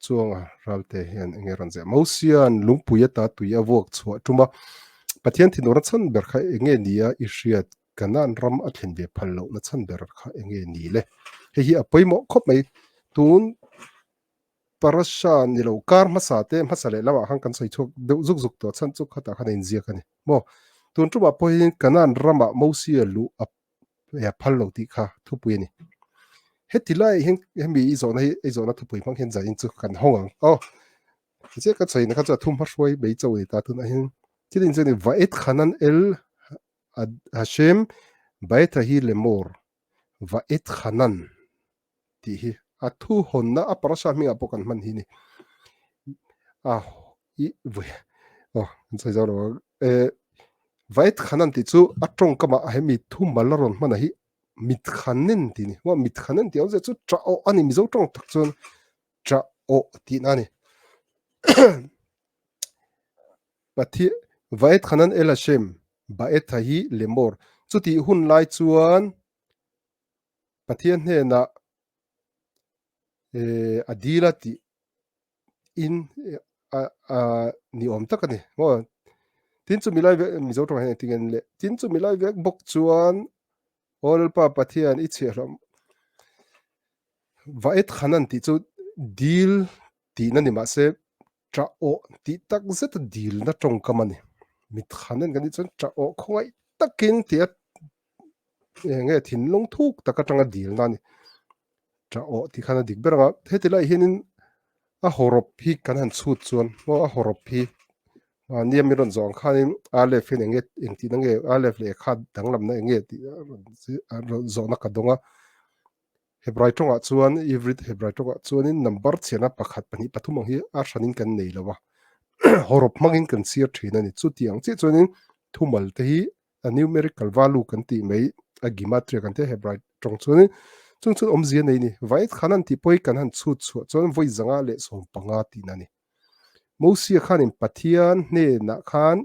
chuanga ralte hian enge ranze mosian lungpui ta tuia vuak chhuah tuma pathian thinura chan ber kha enge nia i hriat kanan ram a thlen ve phal lo na chan ber kha enge ni le hi apoimo khop mai tun parasha ni lo kar masate masale lawa hang kan soi chok de zuk zuk to chan chuk khata khan in zia kani mo tun tuma poin kanan rama mosia lu ap ya phal lo ti kha thupui ni hetilai hemi izona thupui mang hen zain chu kan hongang che ka chai na kha cha thum har shoi bei chawi ta tun a hin chidin chani vaet khanan el hashem bait hi lemor vaet khanan ti hi a thu honna a parasha mi apokan man hi ni a i ve chai zo lo vaet khanan ti chu atong kama a hemi thu malaron mana hi mit khanen ti ni wa mit khanen ti au chu tra o ani mi zo tong tak chun tra o ti na ni pathi vaet khanan el hashem baet hi lemor chuti hun lai chuan pathian hne na adila ti in ni om takani mo tin chu milai mi zo tong hen tingen le tin chu milai vek bok chuan ol pa pathian i che ram vaet khanan ti chu deal ti na ni ma se tra o ti tak zet deal na tong kamani mit khanen kan chon tra o khongai takin tia nge thin long thuk takatanga deal na ni tra o ti khana dik beranga hetilai hinin a horop hi kan han chut chuan mo a horop hi niam miron zong khanin alef hin enge engti nange alef le kha danglam na enge ti zona kadonga hebrai tonga chuan ivrit hebrai tonga chuanin number chena pakhat pani pathum hi a hranin kan nei lawa horop mangin kan sir thina ni chu tiang che chuanin thumal te hi a numerical value kan ti mai a gematria kan te hebrai tong chuanin chung chu om zia nei ni vait khanan ti poi kan han chu chu chuan voi zanga le som panga ti na ni mosia khanin pathian hne na khan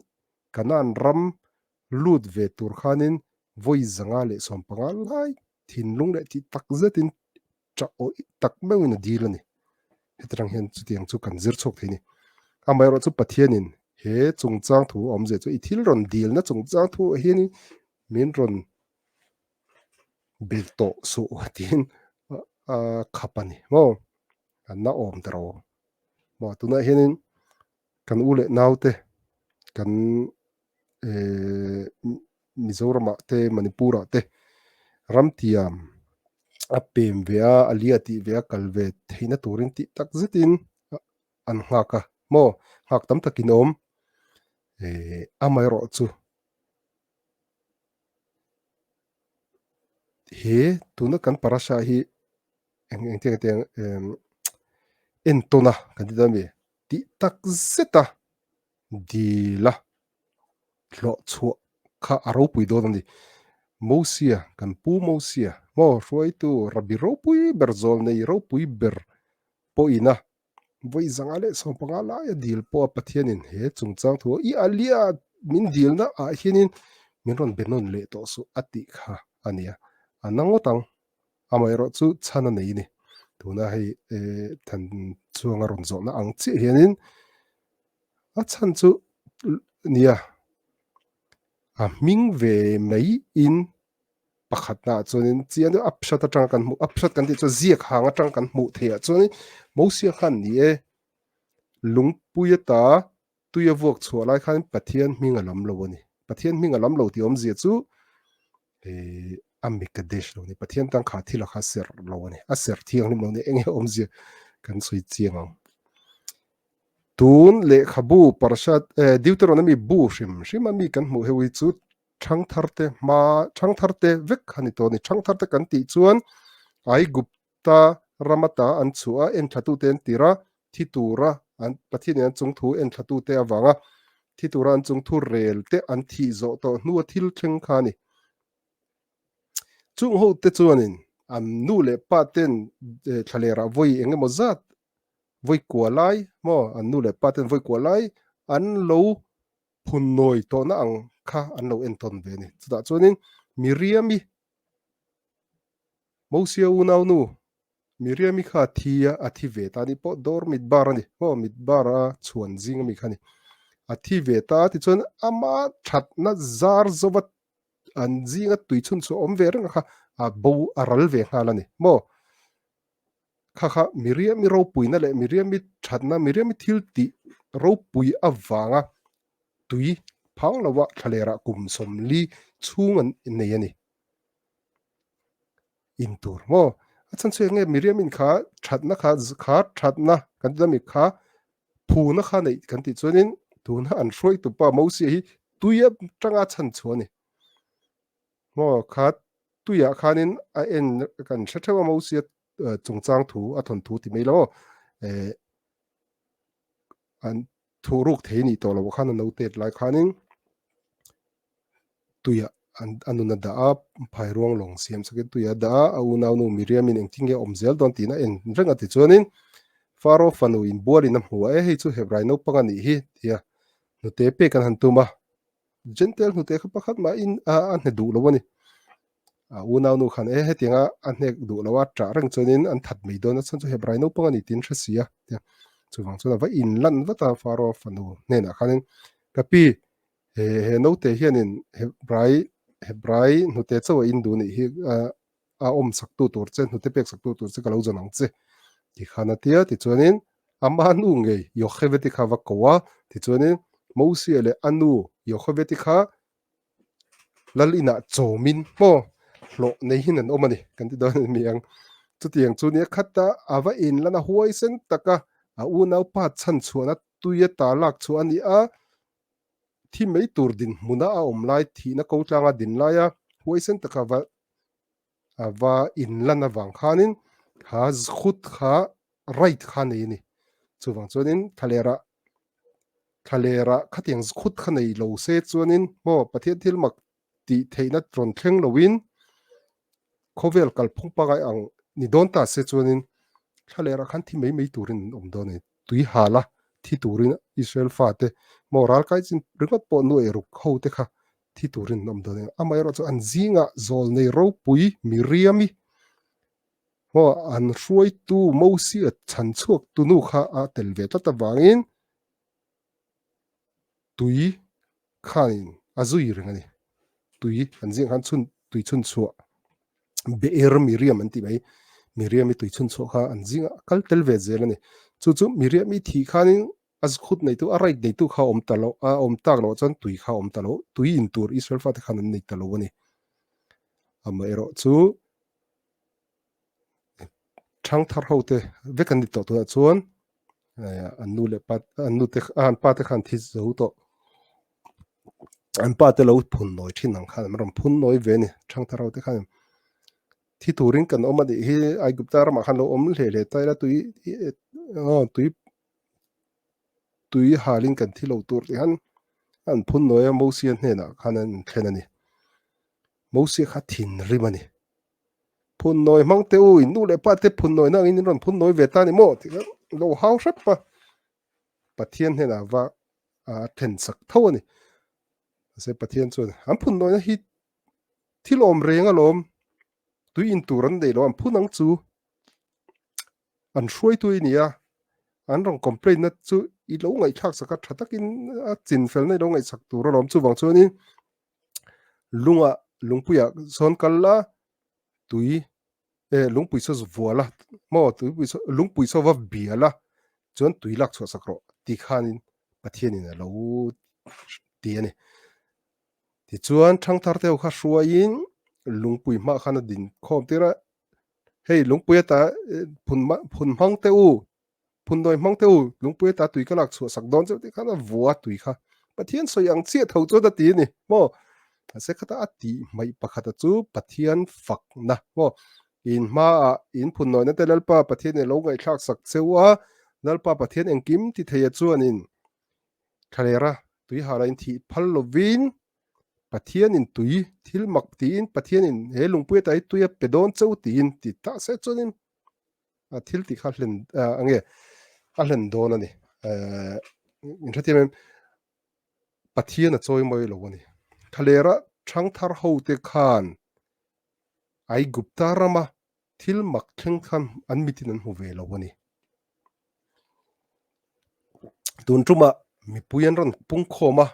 kanan ram lut ve tur khanin voi zanga le som panga lai thin lung le ti tak zetin tra o tak mewin dilani hetrang hen chu tiang chu kan zir chok thini amai ro chu pathianin he chungchang thu om je chu i thil ron dil na chungchang thu hiani min ron belto su tin khapani mo anna om tro mo tuna hianin kan ule naute kan Mizorama te Manipura te ramtiam apem vea aliati vea kalve theina turin ti tak zetin an ngaka mo hak tam takinom amai ro chu he tuna kan parasha hi eng entona kan ti dami ti tak zeta dila lo chu kha aro pui do ni mosia kan pu mosia mo roi tu rabi ro pui berzol nei ro pui ber po ina voi zangale so pangala ya dil po pathianin he chungchang thu i alia min dil na a hinin min ron benon le to su ati kha ania anangotang amai ro chu chana nei ni tuna hei than chuanga ron zo na ang chi hianin a chan chu nia a ming ve mai in pakhat na chuanin chian apshat atang kan mu apshat kan ti chu ziak hang atang kan mu thea chuanin mosia khan ni lungpui ta tuya vuak chhuah lai khan pathian hming alam lo ani pathian hming alam lo ti om zia chu amikadesh lo ni pathian tang kha thila kha ser lo ani a ser thiang lim lo ni enge om zia kan soi chiang tun le khabu parashat deuteronomy bu shim ami kan mu hewi chu thang tharte vek hani to ni thang tharte kan ti chuan ai gupta ramata an chua en thatu ten tira thitura an pathian an chung thu en thatu te awanga thitura an chung thu rel te an thi zo to nu thil thleng khani chung ho te chuanin am nu le pa ten thalera voi engemaw zat voi kualai mo an nu le pa ten voi kualai an lo phun noi to na ang kha an lo en ton ve ni chuda chuanin miriami mosia unau nu Miriam mi kha thia a thi ve ta ni po dor mit bar ani ho mit bar a chuan jing mi khani a thi ve ta ti chuan ama that na zar zovat an jinga tui chun chu om ve rang kha a bo a ral ve hala ni mo kha kha Miriam mi ro pui na le Miriam mi that na Miriam mi thil ti ro pui a wanga tui phang lawa thalera kum som li chungan nei ani in tur mo achan che nge Miriam in kha thatna kha thatna kan da mi kha phu na kha nei kan ti chuanin tuna an hroi tu pa mo si hi tuya tanga chan chuani mo kha tuya khanin a en kan thathawa mo si chungchang thu a thon thu ti mai lo an thu ruk the ni to lo khan no te lai khanin tuya anuna da a phai rong long siam sakin tuya da a unaw nu Miriam in engtinge omzel don tina en renga ti chuanin faro fanu in buari na hua e hei chu hebrai no pangani hi tia nu te pe kan han tuma gentle nu te kha pakhat ma in a ne du lo wani a unaw nu khan e he tinga a ne du lo wa tra rang chuanin an that mei don chan chu hebrai no pangani tin thra sia tia chu wang chu na va in lan va ta faro fanu ne na khanin kapi he no te hianin hebrai nu te chaw in du ni hi a om sak tu tur chen nu te pek sak tu tur che kalo janang che ti khana tia ti chuanin ama nu ngei yo kheveti kha va kowa ti chuanin mo si ele anu yo kheveti kha lal ina chomin mo lo nei hin an omani kan ti don miang chu tiang chu ni khatta awa in lana huai sen taka a u nau pa chan chuana tuya ta lak chu ani a thi mei tur din muna a om lai thi na ko tlanga din laia huai sen taka va awa in lana wang khanin ha khut kha right kha nei ni chuwang chuanin thalera khatiang khut kha nei lo se chuanin mo pathian thil mak ti theina tron thleng lovin khovel kal phung pagai ang ni don ta se chuanin thalera khan thi mei turin om do ne tui hala thi turin Israel fa te moral kai chin ringot po nu eruk ho te kha thi turin om do ne amai ro chu an zinga zol nei ro pui Miriami ho an hruai tu mo si a chan chuak tu nu kha a tel ve ta wangin tui khanin azui ringani tui an jing han chun tui chun chua be er Miriam an ti mai Miriam mi tui chun chua kha an jinga kal tel ve zelani chu chu Miriam mi thi khanin az khut nei tu a right nei tu kha om talo a om tak lo chan tui kha om talo tui in tur Israel fa te khan nei talo wani ama ero chu thang thar hote vekan ni to tu chuan an nu le pat an nu te an pa te khan thi zo to an pa te lo phun noi thin ang khan ram phun noi ve ni thang thar hote khan thi turin kan oma di hi ai gupta ram khan lo om le le ta la tui tui tui halin kan thi lo tur ti han an phun noi mo sian hne na khan an thlen ani mo si kha thin rimani phun noi mang te u in nu le pa te phun noi na in ron phun noi ve ta ni mo ti lo hau sap pa pathian hne na wa a then sak tho ani se pathian chu an phun noi na hi thilom renga lom tui in turan dei lo an phunang chu an hruai tu nia an rong complain na chu I lo ngai thak saka thatakin a chin fel nei lo ngai sak tur lom chu wang chu ni lungpuya son kalla tui lungpui so vuala mo tui so lungpui so va biala chon tui lak chho sakro ti khanin pathian in lo ti ani ti chuan thang thar te kha hruain lungpui ma khana din khom tira hei lungpui ta phun mang te u phun noi mang te u lungpui ta tui ka lak chho sak don chu ti khana vua tui kha pathian so yang che tho chu da ti ni mo se khata ati mai pakhata chu pathian fak na mo in ma in phun noi na te lalpa pathian e lo ngai thak sak chewa lalpa pathian engkim ti theia chuan in khalera tui hala in thi phal lovin pathian in tui thil mak tin pathian in he lungpui tai tuia pedon chau tin ti ta se chuanin a thil ti kha hlen ange a hlen don ani in thathiam pathian a choi moi lo ani khalera thang thar ho te khan ai gupta rama thil mak thleng khan an mitin an hu ve lo ani tun tuma mi puyan ron pung khoma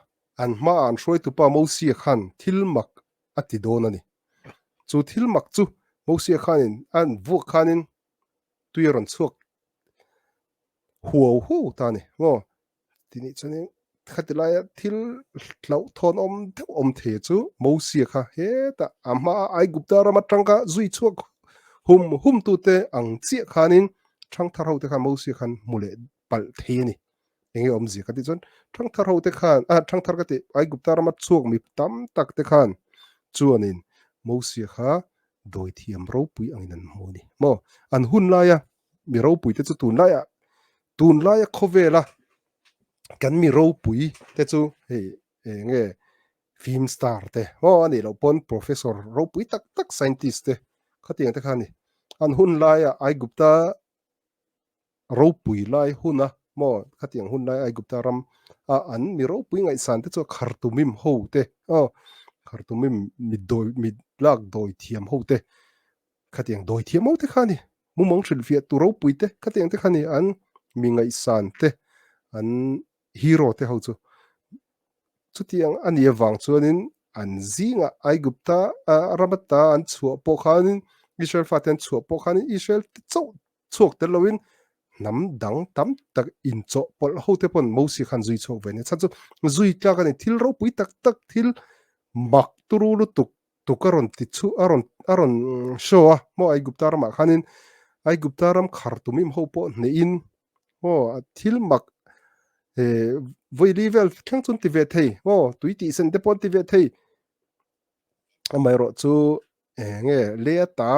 an ma an hroi tu pa mo sia khan thil mak ati don ani chu thil mak chu mo sia khanin an vuak khanin tuiron chuak huau hu ta ni mo tini chani khatilaya thil tlau thon om the chu mo sia kha he ta ama ai gupta rama tangka zui chuak hum tu te ang chia khanin thang thar ho te khan mo sia khan mule pal the ni enge om zi kati chon thang thar ho te khan thang thar kati ai gupta rama chuak mi tam tak te khan chuanin mo sia kha doi thiam ro pui anginan mo ni mo an hun la ya mi ro pui te chu tun la ya khovela kan mi ro pui te chu he nge film star te ho ani lo pon professor ro pui tak tak scientist te khatiang te khani an hun la ya ai gupta ro pui lai huna mo khatiang hun lai ai gupta ram an mi ro pui ngai san te chu khartumim ho te khartumim mi lak doi thiam ho te khatiang doi thiam ho te khani mumong thil fiat tu ro pui te khatiang te khani an mi ngai san te an hero te ho chu chutiang ani awang chuanin an zinga ai gupta ramata an chhuah po khanin israel faten chhuah po khanin israel chau chuak te loin nam dang tam tak in cho pol ho te pon mo si khan zui chok ve ne cha chu zui tla ka ni thil ro pui tak tak thil mak turu lu tukaron ti chu aron showa mo ai gupta rama khanin ai gupta ram khartumim ho po ne in mo thil mak voi level thang chun ti ve thei mo tui ti sen te pon ti ve thei amai ro chu nge le ta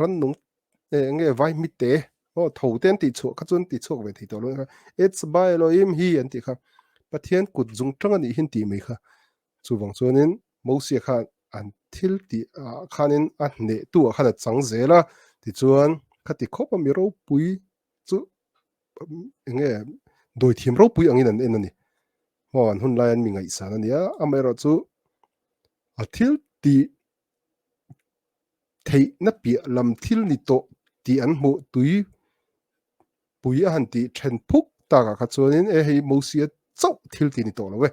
ran nung nge vai mi te o tho ten ti chu ka chun ti chok ve thei to lo it's by loim hi an ti kha pathian kut jung tang ani hin ti mai kha chu wang chuanin mo sia kha an thil ti khanin a ne tu kha chang zela ti chuan khati khop mi ro pui chu nge doi thim ro pui angin an en ani mo an hun lai an mi ngai san ania amai ro chu a thil ti thei na pi lam thil ni to ti an mu tui pui a han ti then phuk ta ka kha chuanin hei mo sia chau thil ti ni to lo we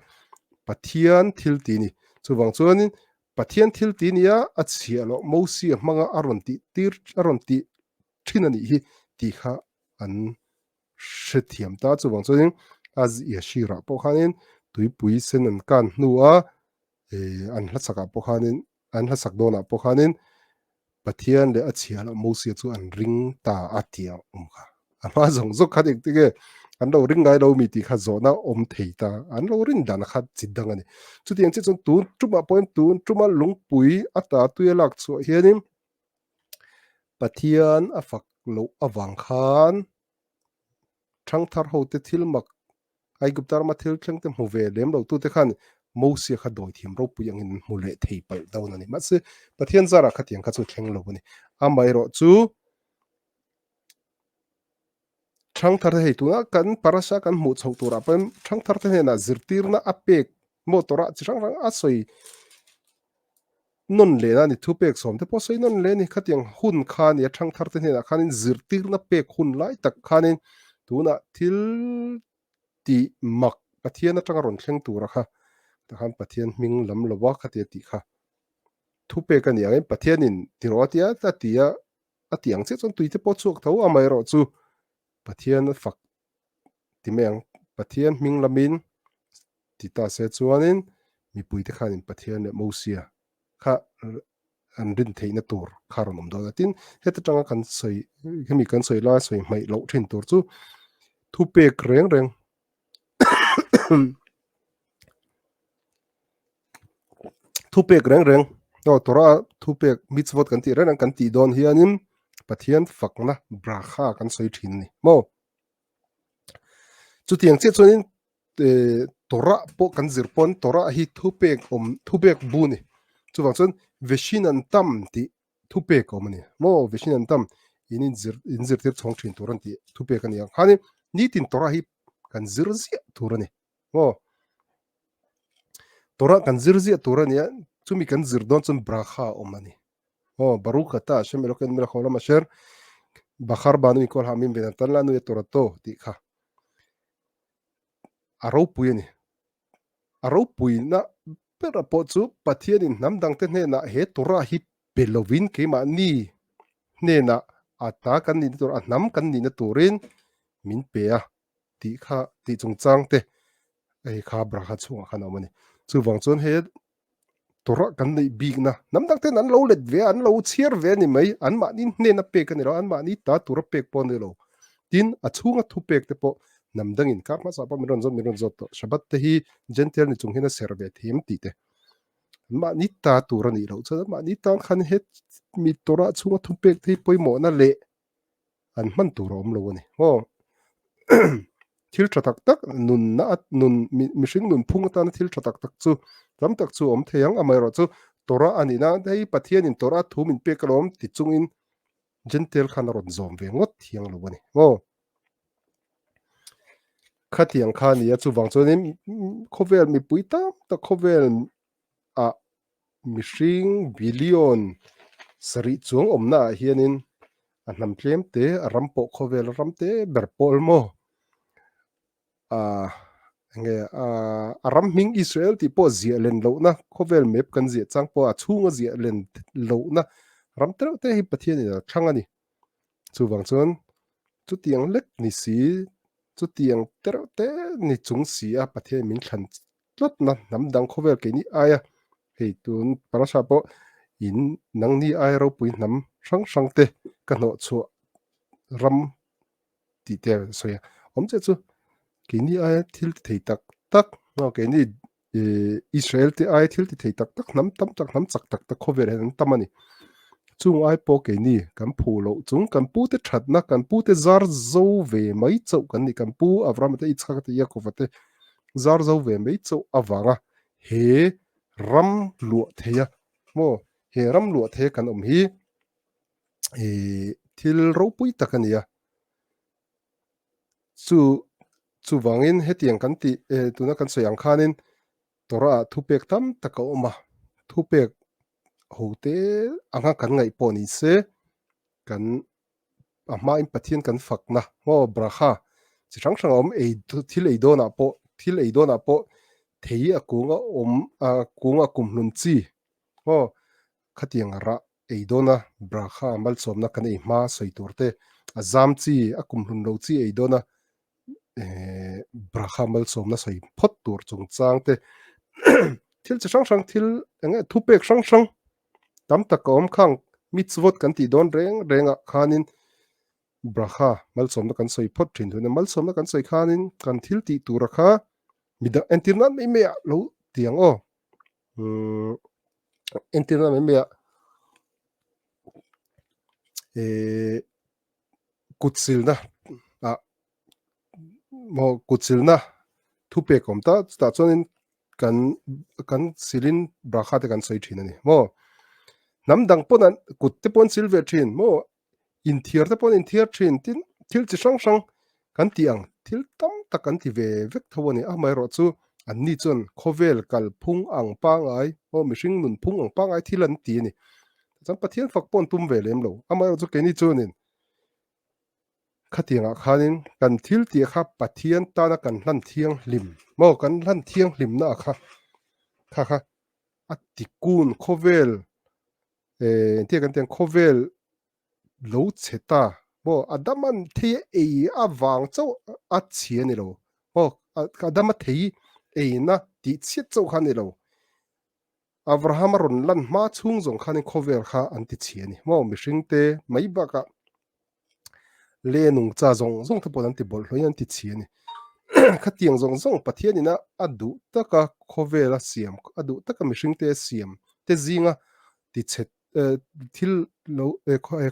pathian thil ti ni chuwang chuanin pathian thil ti nia a chia lo mo sia hmanga aron ti tir aron ti thin ani hi ti kha an hre thiam ta chuwang chuanin az ya shira po khanin tui pui sen an kan hnuwa an hlasaka po khanin an hlasak dona po khanin pathian le a chia lo mo sia chu an ring ta atia kha ama zong zok khat ek tige an lo ring ngai lo mi ti kha zona om thei ta an lo ring dan khat chidang ani chu tiang che chon tun tuma point tun tuma lungpui ata tuelak chu hianin pathian a fak lo awang khan thang thar ho te thil mak ai guptar ma thil thleng te hmu ve lem lo tu te khan mo sia kha doi thiam ro pu yang in mu le thei pal dawn ani ma se pathian zara khatiang kha chu thleng lo ani amai ro chu thang thar hei tu na kan parasa kan mu chho tura pen thang thar te na zirtir na apek motora chirang rang a soi non le na ni thu pek som te po soi non le ni khatiang hun khan ya thang thar te na khanin zirtir na pek hun lai tak khanin tuna thil ti mak pathian atanga ron thleng tura kha takhan pathian hming lam lowa khatia ti kha thu pe kan yang pathian in tirotia ta tia atiang che chon tuite po chuak tho amai ro chu pathian fak timeng pathian hming lamin tita se chuanin mi puite khanin pathian le mosia kha an rin theina tur kharon om do tin heta tanga kan soi hemi kan soi la soi mai lo thin tur chu thu pe reng reng thu pek reng reng no tora thu pek mitzvot kan ti ren kan ti don hianin pathian fakna brakha kan soi thin ni mo chu tiang che chuanin tora po kan zirpon tora hi thu pek thu pek bu ni chuwang chuan veshin an tam ti thu pek om ni mo veshin an tam in zir tir chong thin turan ti thu pek kan yang hani ni tin tora hi kan zir zia turani mo tora kan zir zia turani chumi kan zir don chun brakha om ani Baruch ata Hashem Elokeinu melech haolam asher בחר בנו מכל העמים ונתן לנו את תורתו תיקחה arau ni arau na pera po chu pathianin namdang te hne na he tora hi pelovin ke ma ni hne na ata kan ni tur anam kan ni na turin min pe a ti kha ti chung chang te ai kha bra kha chu kha na mani chu wang chon he tora kan nei big na namdang te an lo let ve an lo chiar ve ni mai an ma ni hne na pe kan ro an ma ni ta tura pek po ni lo tin a chunga thu pek te po namdangin karma sa pa miron zot to shabat te hi gentle ni chung hina serve them ti te ma ni ta tura ni lo cha ma ni ta khan het mi tora chunga thu pek te poi mo na le an man tu rom lo ni ho thil tha tak tak nun na at nun mi hring nun phung ta na thil tha tak tak chu ram tak chu om theyang amai ro chu tora ani na dei pathian in tora thu min pe kalom ti chung in gentle khan ron zom ve ngot thiang lo ni ho khatiang kha ni chu wang chu nim khovel mi puita ta khovel a mi hring billion sari chung omna hianin a hnam tlem te a rampo khovel ramte berpol mo a nge a ram hming Israel ti po zia len lo na khovel map kan zia chang po a chunga zia len lo na ram te hi pathian ina thang ani chu wang chuan chu tiang lek ni si chu tiang te ni chung si a pathian min thlan tlot na nam dang khovel ke ni aya hei tun parasha po in nang ni ai ro pui nam sang te ka no chu ram ti te soya om che chu ke ni ai thil thei tak tak no ke ni Israel te ai thil ti thei tak tak nam tam tak nam chak tak tak khovel hen tamani chung ai po ke ni kan phu lo chung kan pu te that na kan pu te zar zo ve mai chau kan ni kan pu avram te ichak te yakov te zar zo ve mai chau awanga he ram lu theya mo he ram lu the kan hi thil ro pui takania chu chu wangin hetiang kan ti tuna kan soyang khanin tora thupek tam taka oma thupek hote anga kan ngai po ni se kan ama in pathian kan fakna ngo braha chi sang sang om ei thil ei dona po thil ei dona po thei a kunga om a kunga kum nun chi ngo khatiang ra ei dona braha mal somna kan ei ma soi turte azam chi akum hun lo chi ei dona braha mal somna soi phot tur chung chang te thil chi sang sang thil enge thupek sang sang tam tak om khang mitzvot kan ti don renga khanin braha mal somna kan soi phot thin thuna mal somna kan soi khanin kan thil ti tura kha mida entirnan me me lo tiang o entirnan me me kutsilna a mo kutsilna thupe komta sta chonin kan silin braha te kan soi thin ani mo namdang ponan kutte pon silver thin mo in thiar te pon in thiar thin tin thil chi sang sang kan tiang thil tam tak kan ti ve vek thawani a mai ro chu an ni chon khovel kal phung ang pangai o mihring nun phung ang pangai thil an ti ni cham pathian fak pon tum ve lem lo a mai ro chu ke ni chunin khatianga khanin kan thil ti kha pathian ta na kan hlan thiang lim mo kan hlan thiang lim na kha kha atikun khovel ti kan ten khovel lo cheta bo adaman the ei awang chau a chiani lo bo adama thei ei na ti chiat chau khani lo abraham ron lan ma chung jong khani khovel kha anti chiani mo mihring te mai baka le nung cha zong zong te podan ti bol hloyan ti chiani khatiang zong zong pathiani na adu taka khovela siam adu taka mihring te siam te zinga ti chet thil lo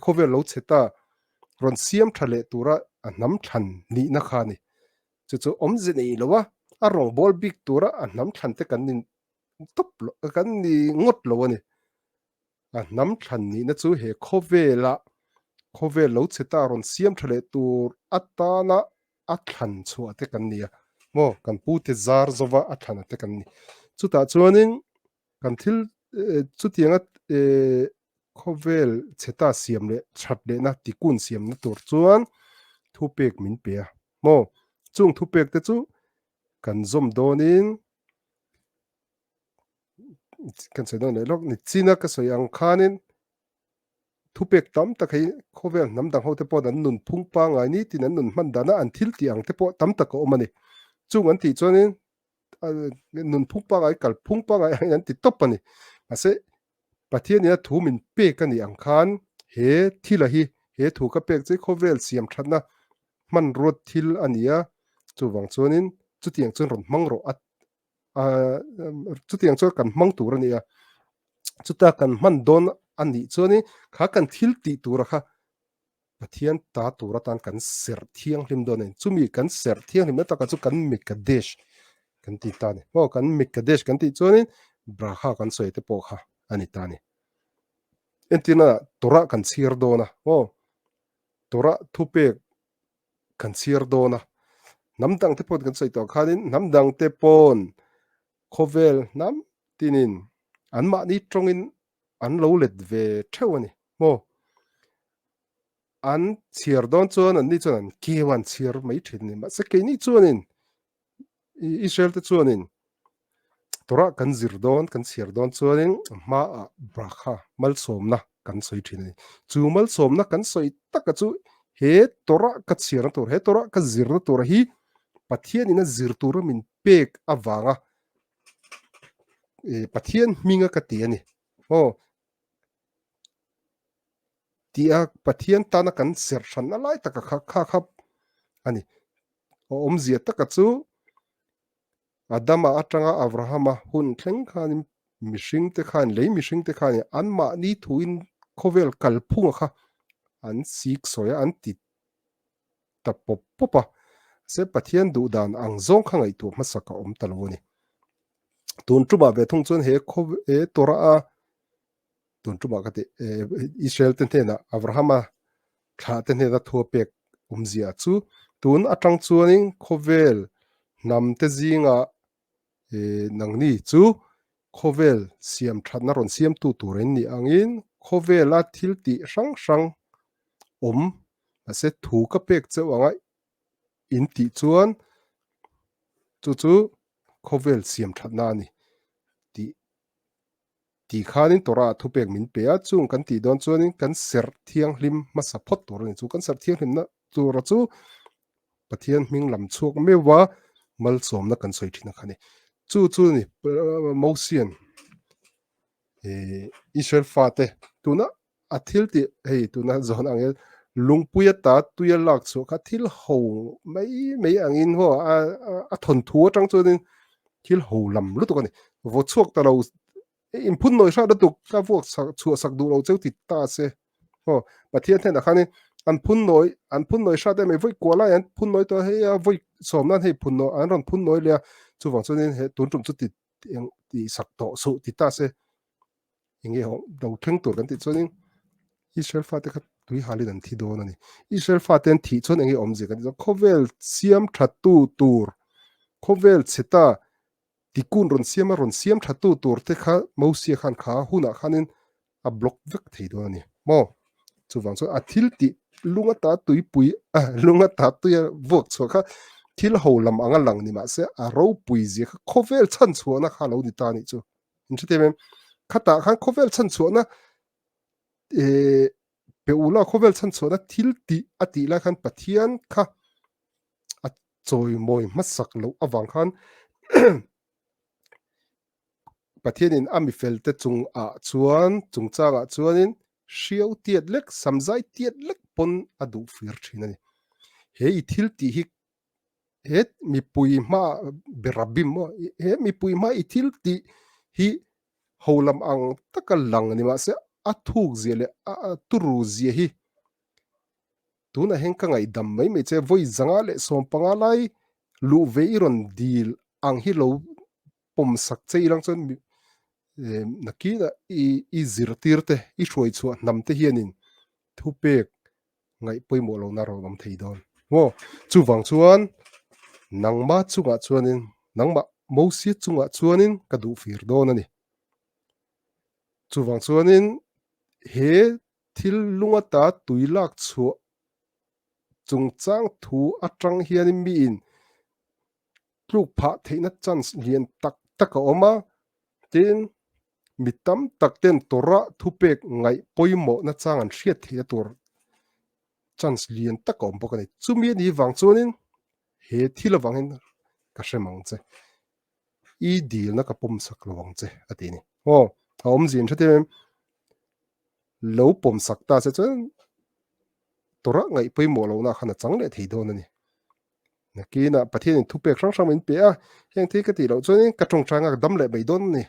khovel lo cheta ron siam thale tura a hnam than ni na kha ni chu chu omze nei lowa a rong bol big tura a hnam than te kan nin top kan ni ngot lo ani a hnam than ni na chu he khovel lo cheta ron siam thale tur atana a than chu ate kan nia mo kan pu te zar zowa a than ate kan ni chu ta chuanin kan thil chu tianga khovel cheta siam le that le na tikun siam na tur chuan thu pek min pe mo chung thu pek te chu kan zom donin kan se don lok ni china ka soyang khanin thu pek tam tak hai khovel nam dang ho te po dan nun phung pa ngai ni tin an nun man dana an thil tiang te po tam tak ko mani chung an ti chuanin nun phung pa ngai kal phung pa ngai an ti top ani ase pathian ya thu min pe ka ni ang khan he thila hi he thu ka pek che khovel siam thatna man rot thil ania chuwang chuanin chutiang chun ron mang ro at chutiang chu kan mang tur ania chuta kan man don ani chuani kha kan thil ti tur kha pathian ta tura tan kan ser thiang hlim donen chumi kan ser thiang hlim ta ka chu kan mikadesh kan ti ta ni ho kan mikadesh kan ti chuanin braha kan soi te po kha ani ta ni entina tora kan sir dona ho tora thupe kan sir dona namdang te pon kan soi to khanin namdang te pon khovel nam tinin anma ni tongin an lo let ve thewani mo an sir don chuan an ni chuan an kewan sir mai thin ni ma se ke ni chuanin Israel te chuanin tora kan zir don kan sir don chuanin ma a brakha mal somna kan soi thin ni chu mal somna kan soi taka chu he tora ka sir tur he tora ka zir na tur hi pathian ina zir tur min pek awanga pathian minga ka ti ani ho tia pathian tana kan ser than na lai taka kha khap ani om zia taka chu adama atanga abrahama hun thleng khanin mihring te khan lei mihring te khan an ma ni thuin khovel kalphunga kha an sik soya an ti tapop popa se pathian du dan ang zong khangai tu masaka om talwani tun tuba ve thung chun he khov e tora a tun tuba ka te Israel ten thena abrahama tha ten hena thu pek umzia chu tun atang chuanin khovel nam te zinga nangni chu khovel siam thatna ron siam tu turin ni angin khovela thil ti sang sang om ase thu ka pek chewanga in ti chuan chu khovel siam thatna ni ti ti khanin tora thu pek min pe a chung kan ti don chuanin kan ser thiang hlim ma sapot tur ni chu kan ser thiang hlim na tur chu pathian hming lam chuak mewa mal som na kan soi thina khani chu ni mosian Israel fate tuna athil ti hei tuna zon angel lungpui ta tuya lak chu kha thil ho mai angin ho a thon thu atang chunin thil ho lam lu to ni vo chuak ta lo input noi sha da tu ka vuak chu sak du lo cheu ti ta se ho pathian then khani an phun noi sha de me voi kola an phun noi to he voi som nan he phun no an ron phun noi le chu wang chunin he tun tum chu ti sak to su ti ta se inge ho do theng tur kan ti chuanin Israel fate kha tui halin an thi don ani Israel faten thi chon engi omje kan khovel siam thatu tur khovel cheta tikun ron siam thatu tur te kha mosia khan kha huna khanin a block vek thei do ani mo chuwang chu a thil ti lunga ta tui pui lunga ta tu ya vok chu kha thil ho lam anga lang ni ma se a ro pui je kha khovel chan chuana kha lo ni ta ni chu in chute mem khata khan khovel chan chuana pe ula khovel chan chuana thil ti ati la khan pathian kha a choi moi masak lo awang khan pathianin ami felte chung a chuan chung changa chuanin hriau tiat lek samzai tiat lek pon adu fir thinani he I thil ti hi he mi pui ma berabim mo he mi pui ma I thil ti hi holam ang takal lang ni ma se a thuk zele a turu zia hi tuna hen ka ngai dam mai me che voi zanga le som panga lai lu ve iron dil ang hi lo pom sak che ilang chon nakina I zirtirte I hroi chu nam te hianin thu pek ngai poimo lo na ro lam thei don wo chu wang chuan nangma chunga chuanin nangma mosi chunga chuanin ka du fir don ani chu wang chuanin he thil lunga ta tuilak chhuah chung chang thu atang hian mi in tluk pha theina chance lian tak tak a oma tin mitam takten tora thupek ngai poimo na chang an hriat thei tur chance lian tak a awm bawk ani chumi ni wang chuanin he thil awangin ka hremang che i dil na ka pom sak lawang che atini a awm zin thate lo pom sak ta se chuan tora ngai poimo lo na khana changle thei don ani nakina pathian in thupek hrang hrang in pe a heng thei ka ti lo chuan ka tong tanga dam le mai don ni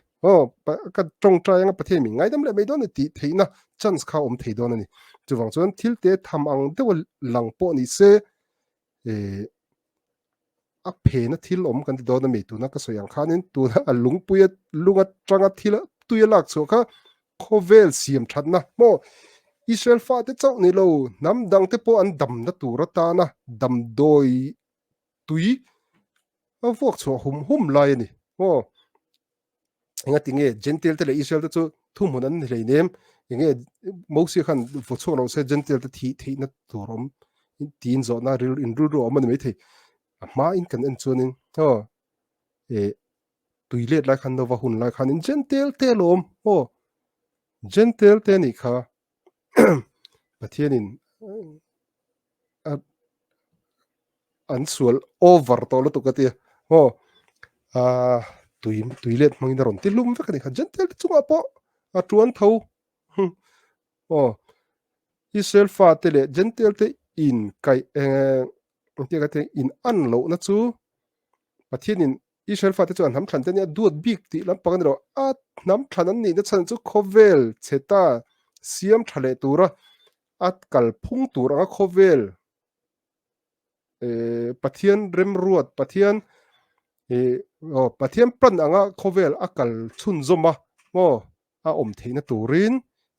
ka tong tanga pathian mi ngai dam le mai don ti theina chance kha om thei don ani chuwang chuan thil te tham ang deuh lang po ni se e a phe na thil om kan ti don na me tu na ka soyang khanin tu na a lungpui lunga tanga thil tuya lak chu kha khovel siam thatna mo Israel fa te chau ni lo nam dang te po an dam na tur ta na dam doi tui a vuak chu hum lai ni enga tinge gentle te le Israel te chu thum hun an hlei nem enge mosi khan fu chu lo se gentle te thi na turom tin zo na ril in ru ro man me thei ma in kan en chuanin e tuilet lai khan no wa hun lai khan in gentle te lom gentle te ni kha pathianin an sual over to lo to ka ti a tuilet mangin ron ti lum vek ni kha gentle chunga po a tuan tho Israel fa te le gentle te in kai ti ka te in an lo na chu pathianin Israel fa te chu an ham thlan te nia duat big ti lam pang ro a nam thlan an ni na chan chu khovel cheta siam thale tura at kal phung tur anga khovel pathian rem ruat pathian pathian plan anga khovel akal chhun zoma a om theina turin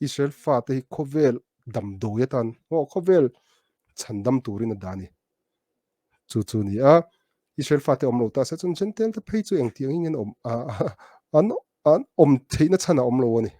Israel fa te khovel dam do yatan khovel chandam turin a dani chu ni a Israel fa te om lo ta se chun chen tel te phei chu eng tiang ingen om an om theina chana om lo ani